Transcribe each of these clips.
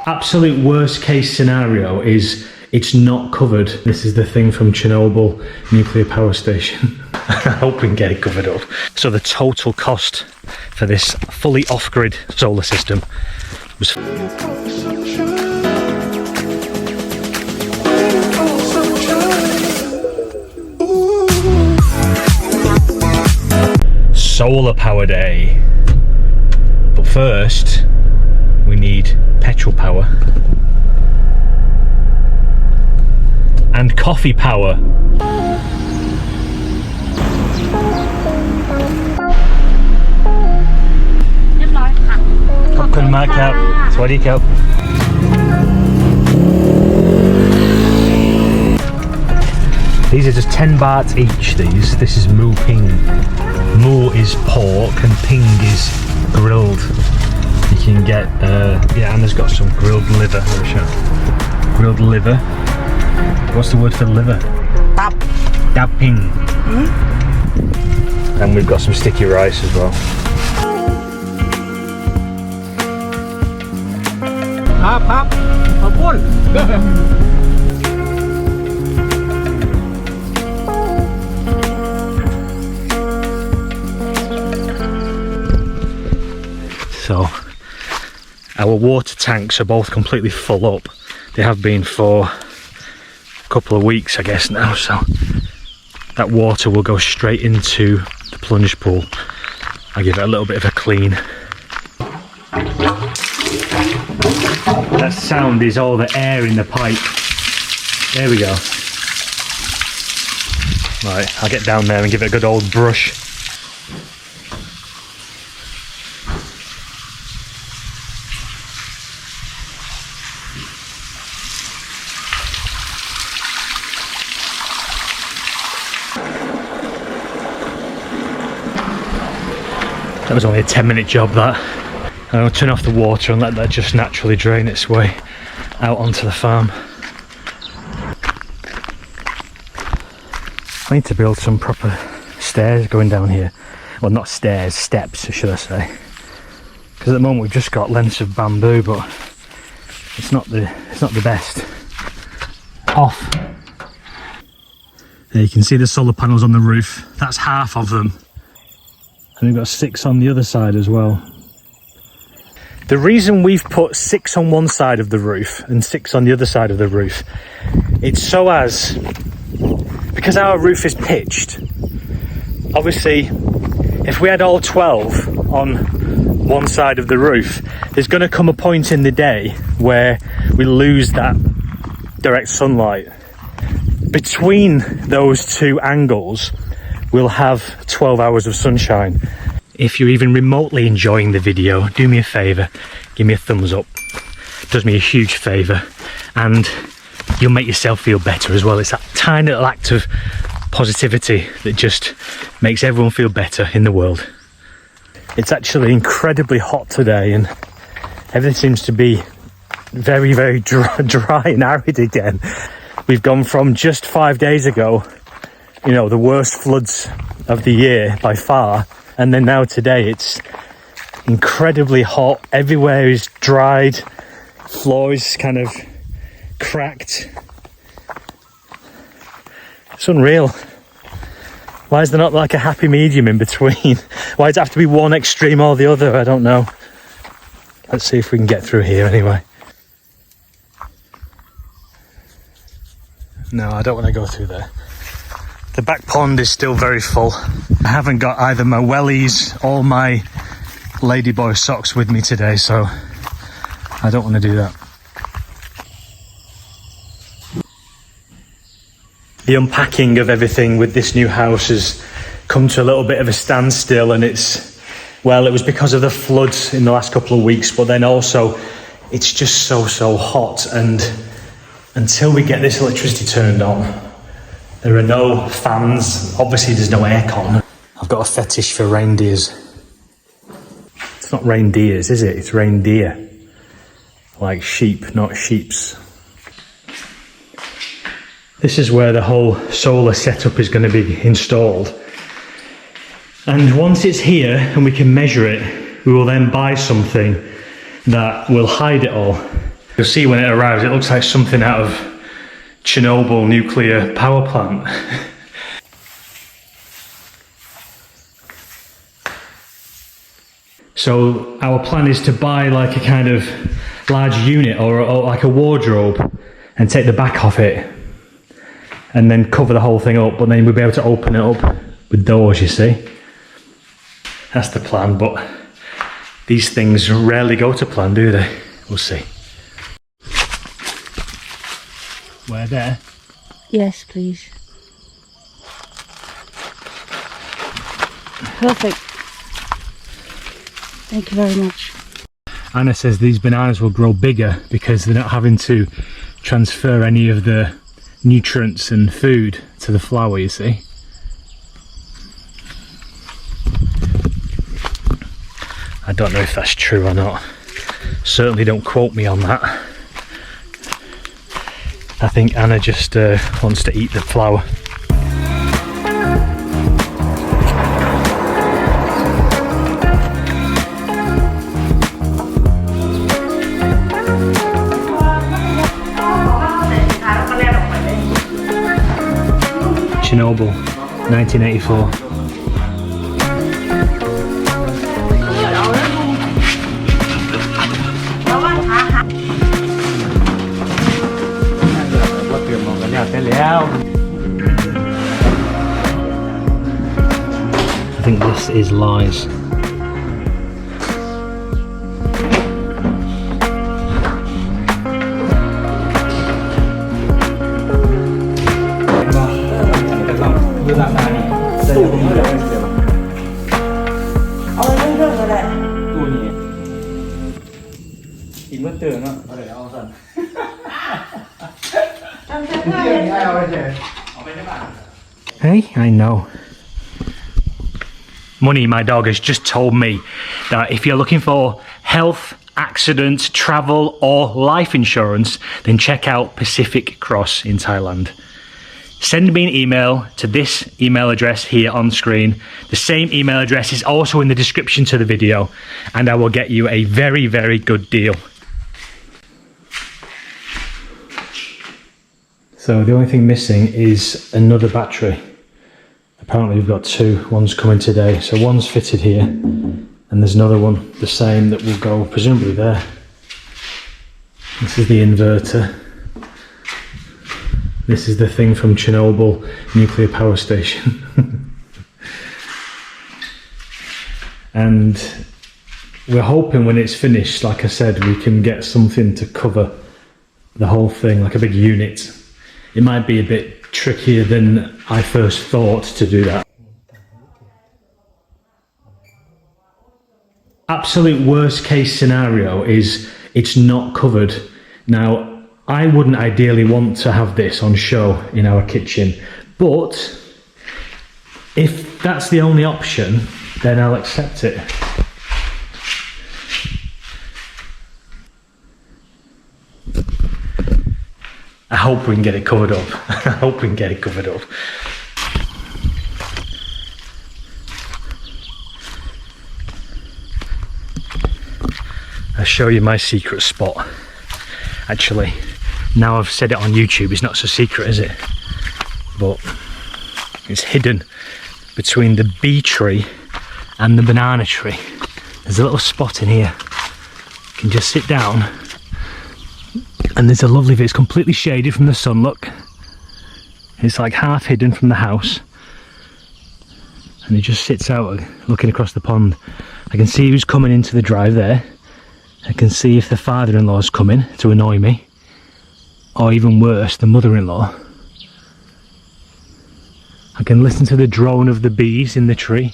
Absolute worst case scenario is it's not covered. This is the thing from Chernobyl nuclear power station. I hope we can get it covered up. So the total cost for this fully off-grid solar system was solar power day. But first we need petrol power and coffee power.ขอบคุณมากครับสวัสดีครับ These are just 10 baht each. This is moo ping. Moo is pork and ping is grilled. You can get yeah, Anna's got some grilled liver. Let me show you. Grilled liver. What's the word for liver? Dap. Dap ping. And we've got some sticky rice as well. So our water tanks are both completely full up. They have been for a couple of weeks, I guess now, so that water will go straight into the plunge pool. I'll give it a little bit of a clean. That sound is all the air in the pipe. There we go. Right, I'll get down there and give it a good old brush. That was only a 10-minute job, that. And I'll turn off the water and let that just naturally drain its way out onto the farm. I need to build some proper stairs going down here. Well, not stairs, steps, should I say. Because at the moment we've just got lengths of bamboo, but it's not the best. Off. There you can see the solar panels on the roof. That's half of them. And we've got 6 on the other side as well. The reason we've put 6 on one side of the roof and 6 on the other side of the roof, it's so as, because our roof is pitched, obviously if we had all 12 on one side of the roof, there's going to come a point in the day where we lose that direct sunlight. Between those two angles, we'll have 12 hours of sunshine. If you're even remotely enjoying the video, do me a favour, give me a thumbs up. It does me a huge favour, and you'll make yourself feel better as well. It's that tiny little act of positivity that just makes everyone feel better in the world. It's actually incredibly hot today, and everything seems to be very, very dry and arid again. We've gone from just 5 days ago, you know, the worst floods of the year by far, and then now today it's incredibly hot. Everywhere is dried, floor is kind of cracked. It's unreal. Why is there not like a happy medium in between? Why does it have to be one extreme or the other? I don't know. Let's see if we can get through here anyway. No, I don't want to go through there. The back pond is still very full. I haven't got either my wellies or my ladyboy socks with me today, so I don't want to do that. The unpacking of everything with this new house has come to a little bit of a standstill, and it's, well, it was because of the floods in the last couple of weeks, but then also it's just so hot, and until we get this electricity turned on, there are no fans. Obviously there's no aircon. I've got a fetish for reindeers. It's not reindeers, is it? It's reindeer. Like sheep, not sheeps. This is where the whole solar setup is going to be installed. And once it's here and we can measure it, we will then buy something that will hide it all. You'll see when it arrives, it looks like something out of Chernobyl nuclear power plant. So our plan is to buy like a kind of large unit or like a wardrobe and take the back off it and then cover the whole thing up, but then we'll be able to open it up with doors, you see. That's the plan, but these things rarely go to plan, do they? We'll see. We're there. Yes, please. Perfect. Thank you very much. Anna says these bananas will grow bigger because they're not having to transfer any of the nutrients and food to the flower, you see. I don't know if that's true or not. Certainly don't quote me on that. I think Anna just wants to eat the flower. Chernobyl, 1984. I think this is lies. Hey, I know. Money, my dog, has just told me that if you're looking for health, accident, travel or life insurance, then check out Pacific Cross in Thailand. Send me an email to this email address here on screen. The same email address is also in the description to the video, and I will get you a very, very good deal. So the only thing missing is another battery. Apparently we've got two, one's coming today. So one's fitted here and there's another one the same that will go presumably there. This is the inverter. This is the thing from Chernobyl nuclear power station. And we're hoping when it's finished, like I said, we can get something to cover the whole thing, like a big unit. It might be a bit trickier than I first thought to do that. Absolute worst case scenario is it's not covered. Now, I wouldn't ideally want to have this on show in our kitchen, but if that's the only option, then I'll accept it. I hope we can get it covered up. I hope we can get it covered up. I'll show you my secret spot. Actually, now I've said it on YouTube, it's not so secret, is it? But it's hidden between the bee tree and the banana tree. There's a little spot in here. You can just sit down. And there's a lovely view. It's completely shaded from the sun, look. It's like half hidden from the house. And it just sits out looking across the pond. I can see who's coming into the drive there. I can see if the father-in-law's coming to annoy me. Or even worse, the mother-in-law. I can listen to the drone of the bees in the tree.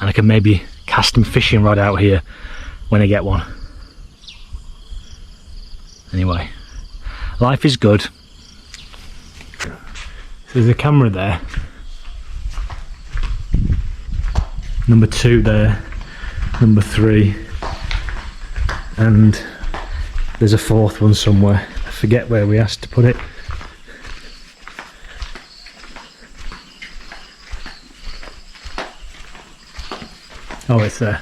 And I can maybe cast a fishing rod out here when I get one. Anyway, life is good. So there's a camera there. Number 2 there. Number 3. And there's a 4th one somewhere. I forget where we asked to put it. Oh, it's there.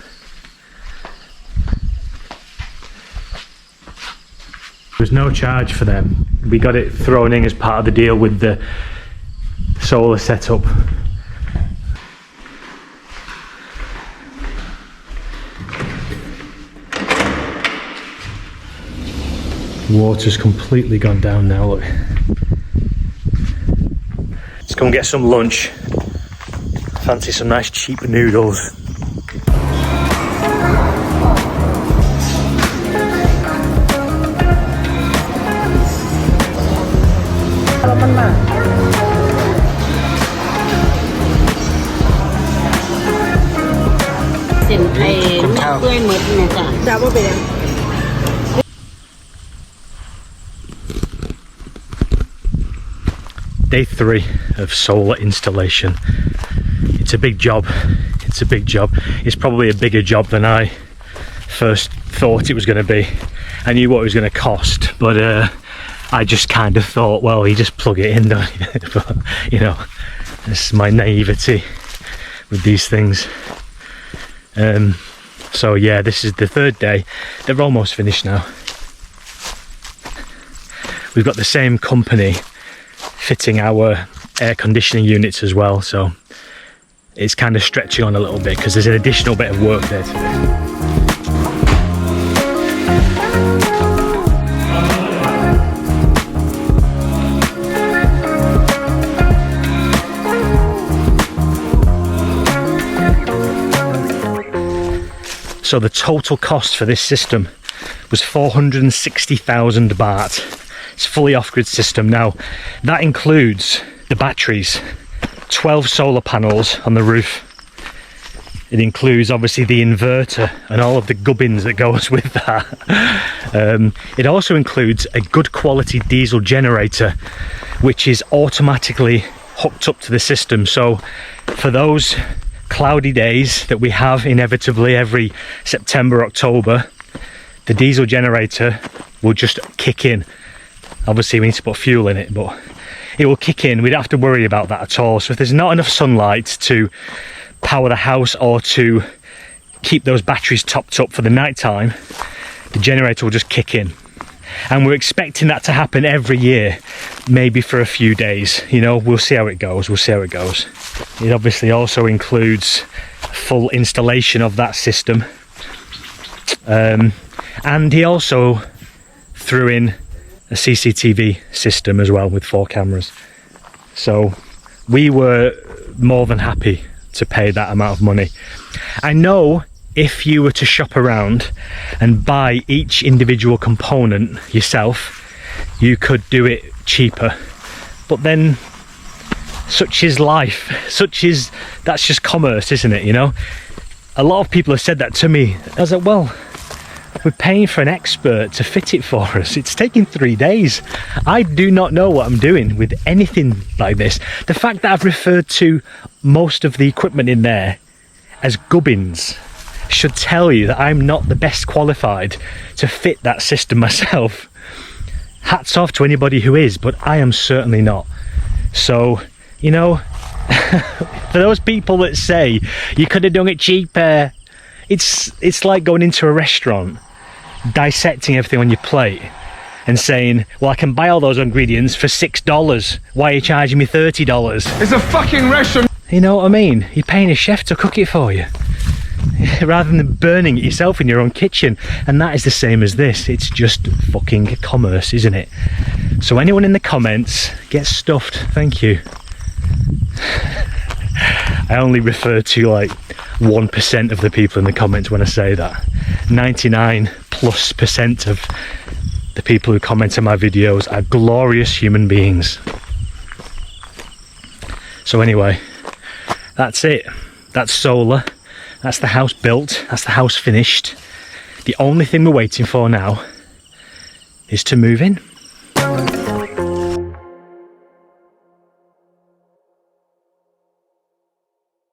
There's no charge for them. We got it thrown in as part of the deal with the solar setup. Water's completely gone down now, look. Let's go and get some lunch. Fancy some nice cheap noodles. Day 3 of solar installation. It's a big job. It's a big job. It's probably a bigger job than I first thought it was going to be. I knew what it was going to cost, but I just kind of thought, well, you just plug it in, don't you? But, you know, this is my naivety with these things. So yeah, this is the 3rd day. They're almost finished now. We've got the same company fitting our air conditioning units as well, so it's kind of stretching on a little bit because there's an additional bit of work there to do. So the total cost for this system was 460,000 baht. It's a fully off-grid system. Now, that includes the batteries, 12 solar panels on the roof. It includes obviously the inverter and all of the gubbins that goes with that. It also includes a good quality diesel generator, which is automatically hooked up to the system. So for those cloudy days that we have inevitably every September, October, the diesel generator will just kick in. Obviously we need to put fuel in it, but it will kick in. We don't have to worry about that at all. So if there's not enough sunlight to power the house or to keep those batteries topped up for the night time, the generator will just kick in. And we're expecting that to happen every year, maybe for a few days. You know, we'll see how it goes. We'll see how it goes. It obviously also includes full installation of that system. And he also threw in a CCTV system as well with 4 cameras. So we were more than happy to pay that amount of money. I know if you were to shop around and buy each individual component yourself, you could do it cheaper. But then such is life. That's just commerce, isn't it, you know? A lot of people have said that to me. I was like, well, we're paying for an expert to fit it for us. It's taking 3 days. I do not know what I'm doing with anything like this. The fact that I've referred to most of the equipment in there as gubbins should tell you that I'm not the best qualified to fit that system myself. Hats off to anybody who is, but I am certainly not. So, you know, for those people that say you could have done it cheaper, it's like going into a restaurant, dissecting everything on your plate and saying, well, I can buy all those ingredients for $6. Why are you charging me $30? It's a fucking restaurant. You know what I mean? You're paying a chef to cook it for you rather than burning it yourself in your own kitchen. And that is the same as this. It's just fucking commerce, isn't it? So anyone in the comments, get stuffed. Thank you. I only refer to like 1% of the people in the comments when I say that. 99+% of the people who comment on my videos are glorious human beings. So anyway, that's it. That's solar. That's the house built. That's the house finished. The only thing we're waiting for now is to move in.